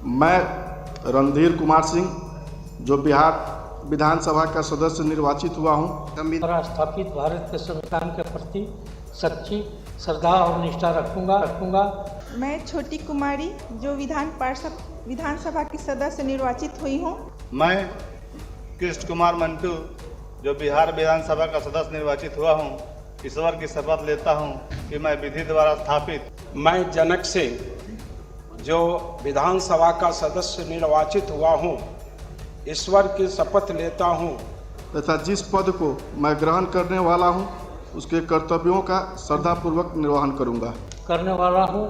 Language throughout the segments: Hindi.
मैं रणधीर कुमार सिंह, जो बिहार विधानसभा का सदस्य निर्वाचित हुआ हूँ, द्वारा स्थापित भारत के संविधान के प्रति सच्ची श्रद्धा और निष्ठा रखूंगा। मैं छोटी कुमारी, जो विधानसभा की सदस्य निर्वाचित हुई हूँ। मैं कृष्ण कुमार मंटू, जो बिहार विधानसभा का सदस्य निर्वाचित हुआ हूँ, ईश्वर की शपथ लेता हूँ कि मैं विधि द्वारा स्थापित। मैं जनक सिंह, जो विधानसभा का सदस्य निर्वाचित हुआ हूँ, ईश्वर की शपथ लेता हूँ तथा जिस पद को मैं ग्रहण करने वाला हूँ उसके कर्तव्यों का श्रद्धापूर्वक निर्वहन करूँगा।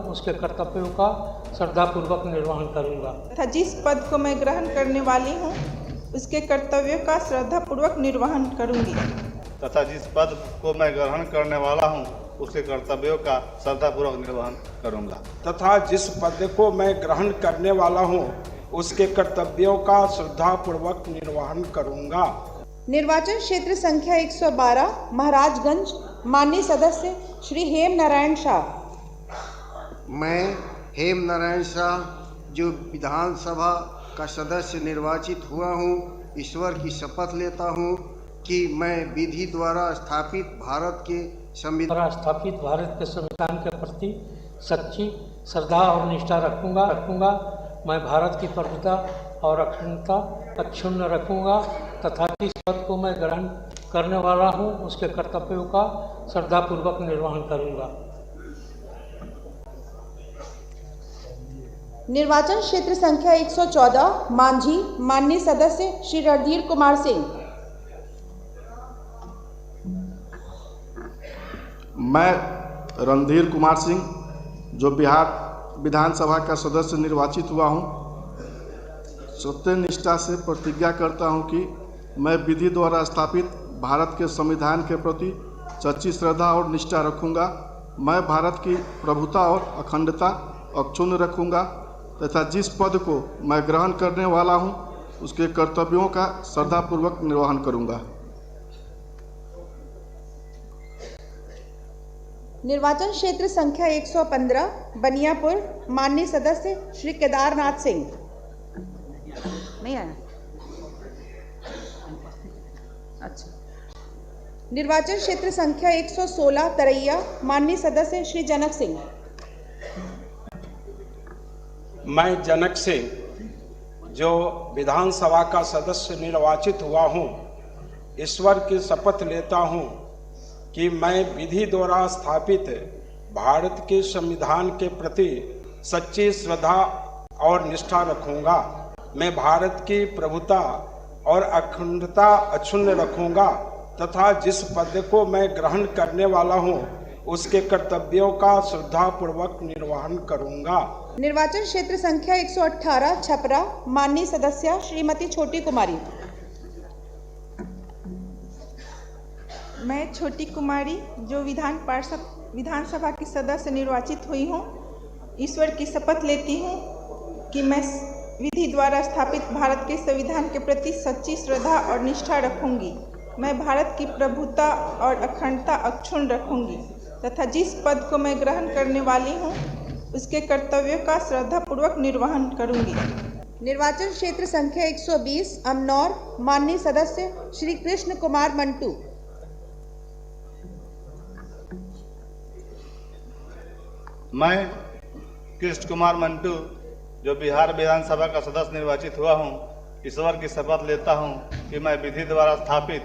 उसके कर्तव्यों का श्रद्धापूर्वक निर्वहन करूँगा। तथा जिस पद को मैं ग्रहण करने वाली हूँ उसके कर्तव्यों का श्रद्धापूर्वक निर्वहन करूँगी। तथा जिस पद को मैं ग्रहण करने वाला हूँ उसके कर्तव्यों का श्रद्धापूर्वक निर्वहन करूँगा। तथा जिस पद को मैं ग्रहण करने वाला हूँ उसके कर्तव्यों का श्रद्धापूर्वक निर्वहन करूँगा। निर्वाचन क्षेत्र संख्या 112 महाराजगंज, माननीय सदस्य श्री हेम नारायण शाह। मैं हेम नारायण शाह, जो विधानसभा का सदस्य निर्वाचित हुआ हूँ, ईश्वर की शपथ लेता हूँ कि मैं विधि द्वारा स्थापित भारत के संविधान के प्रति सच्ची श्रद्धा और निष्ठा रखूंगा। मैं भारत की प्रभुता और अखंडता अक्षुण्ण रखूंगा तथा जिस पद को मैं ग्रहण करने वाला हूं उसके कर्तव्यों का श्रद्धापूर्वक निर्वहन करूंगा। निर्वाचन क्षेत्र संख्या 114 मांझी, माननीय सदस्य श्री रणधीर कुमार सिंह। मैं रणधीर कुमार सिंह, जो बिहार विधानसभा का सदस्य निर्वाचित हुआ हूँ, सत्यनिष्ठा से प्रतिज्ञा करता हूँ कि मैं विधि द्वारा स्थापित भारत के संविधान के प्रति सच्ची श्रद्धा और निष्ठा रखूँगा। मैं भारत की प्रभुता और अखंडता अक्षुण्ण रखूँगा तथा जिस पद को मैं ग्रहण करने वाला हूँ उसके कर्तव्यों का श्रद्धापूर्वक निर्वहन करूँगा। निर्वाचन क्षेत्र संख्या 115 बनियापुर, माननीय सदस्य श्री केदारनाथ सिंह। नहीं आया? अच्छा। निर्वाचन क्षेत्र संख्या 116 तरैया, माननीय सदस्य श्री जनक सिंह। मैं जनक सिंह, जो विधानसभा का सदस्य निर्वाचित हुआ हूँ, ईश्वर की शपथ लेता हूँ कि मैं विधि द्वारा स्थापित भारत के संविधान के प्रति सच्ची श्रद्धा और निष्ठा रखूंगा। मैं भारत की प्रभुता और अखंडता अक्षुण्ण रखूंगा तथा जिस पद को मैं ग्रहण करने वाला हूं उसके कर्तव्यों का श्रद्धापूर्वक निर्वहन करूंगा। निर्वाचन क्षेत्र संख्या 118 छपरा, माननीय सदस्य श्रीमती छोटी कुमारी। मैं छोटी कुमारी, जो विधानसभा की सदस्य निर्वाचित हुई हूँ, ईश्वर की शपथ लेती हूँ कि मैं विधि द्वारा स्थापित भारत के संविधान के प्रति सच्ची श्रद्धा और निष्ठा रखूंगी। मैं भारत की प्रभुता और अखंडता अक्षुण्ण रखूंगी तथा जिस पद को मैं ग्रहण करने वाली हूँ उसके कर्तव्यों का श्रद्धापूर्वक निर्वहन करूंगी। निर्वाचन क्षेत्र संख्या 120 अमनौर, माननीय सदस्य श्री कृष्ण कुमार मंटू। मैं कृष्ण कुमार मंटू, जो बिहार विधानसभा का सदस्य निर्वाचित हुआ हूँ, ईश्वर की शपथ लेता हूँ कि मैं विधि द्वारा स्थापित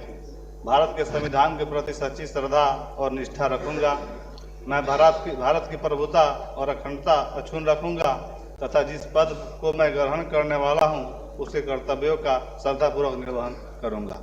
भारत के संविधान के प्रति सच्ची श्रद्धा और निष्ठा रखूँगा। मैं भारत की प्रभुता और अखंडता अक्षुण्ण रखूँगा तथा जिस पद को मैं ग्रहण करने वाला हूँ उसके कर्तव्यों का श्रद्धापूर्वक निर्वहन करूँगा।